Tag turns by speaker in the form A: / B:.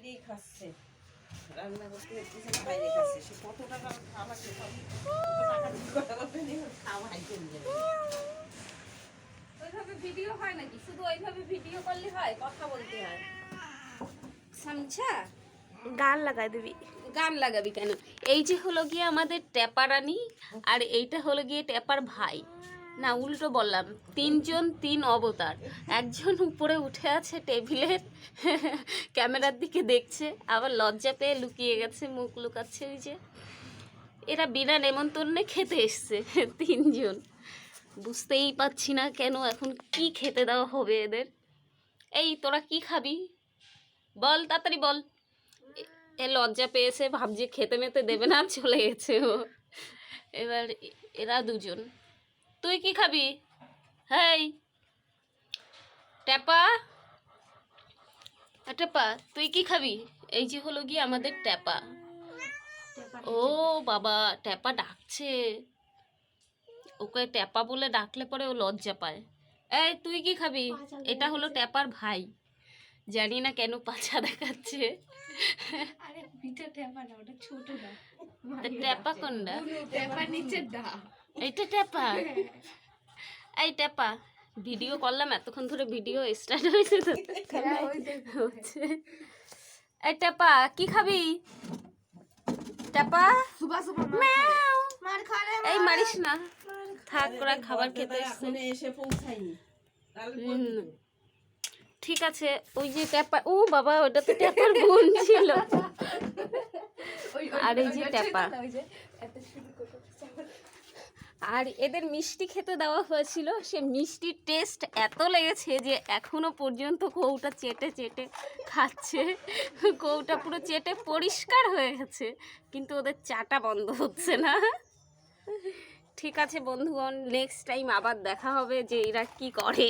A: বাইরেই খাচ্ছে, রান্না করতে দেখতেছে না বাইরে খাচ্ছে। সে কত টাকা খাওয়া খেতে খাওয়াই করবে।
B: ওইভাবে ভিডিও হয় নাকি? শুধু ওইভাবে ভিডিও করলে হয়? কথা বলতে হয়, সমঝা?
C: গান লাগাই দিবি।
B: গান লাগাবি কেন? এই যে হলো গিয়ে আমাদের ট্যাপা রানী, আর এইটা হলো গিয়ে ট্যাপার ভাই। না, উল্টো বললাম, তিনজন তিন অবতার। একজন উপরে উঠে আছে টেবিলের, ক্যামেরার দিকে দেখছে, আবার লজ্জা পেয়ে লুকিয়ে গেছে, মুখ লুকাচ্ছে। ওই যে এরা বিনা নেমন্তন্নে খেতে এসছে তিনজন। বুঝতেই পারছি না কেন এখন কি খেতে দেওয়া হবে এদের। এই তোরা কি খাবি বল, তাড়াতাড়ি বল। এ লজ্জা পেয়েছে, ভাবছে খেতে মেতে দেবে না, চলে গেছে ও। এবার এরা দুজন, তুই কি খাবি? হেই ট্যাপা, ট্যাপা তুই কি খাবি? এই যে হলো গিয়ে আমাদের ট্যাপা। ও বাবা, ট্যাপা ডাকছে। ওকে ট্যাপা বলে ডাকলে পরে ও লজ্জা পায়। এই তুই কি খাবি? এটা হলো ট্যাপার ভাই। জানি না কেন পাছা দেখাচ্ছে।
C: আরে ওইটা ট্যাপা না, ওটা ছোট না।
B: ট্যাপা কোনটা?
C: ট্যাপা নিচের ডা।
B: এইটা ট্যাপা। এই ট্যাপা, ভিডিও করলাম এতক্ষণ ধরে, ভিডিও স্টার্ট হয়েছে তো হচ্ছে। এই ট্যাপা কি খাবি? ট্যাপা
C: সুবা সুবা
B: ম্যাও।
C: মার খারে।
B: এই মারিস না, থাক, ওরা খাবার খেতে এসছে।
A: এখনো এসে পৌঁছায়নি, তাহলে
B: হুম, ঠিক আছে। ওই যে ট্যাপা, ও বাবা, ওটা তো ট্যাপার বোন ছিল। আর এই যে ট্যাপা, আর এদের মিষ্টি খেতে দেওয়া হয়েছিল। সে মিষ্টির টেস্ট এত লেগেছে যে এখনো পর্যন্ত কৌটা চেটে চেটে খাচ্ছে। কৌটা পুরো চেটে পরিষ্কার হয়ে গেছে, কিন্তু ওদের চাটা বন্ধ হচ্ছে না। ঠিক আছে বন্ধুগণ, নেক্সট টাইম আবার দেখা হবে যে এরা কি করে।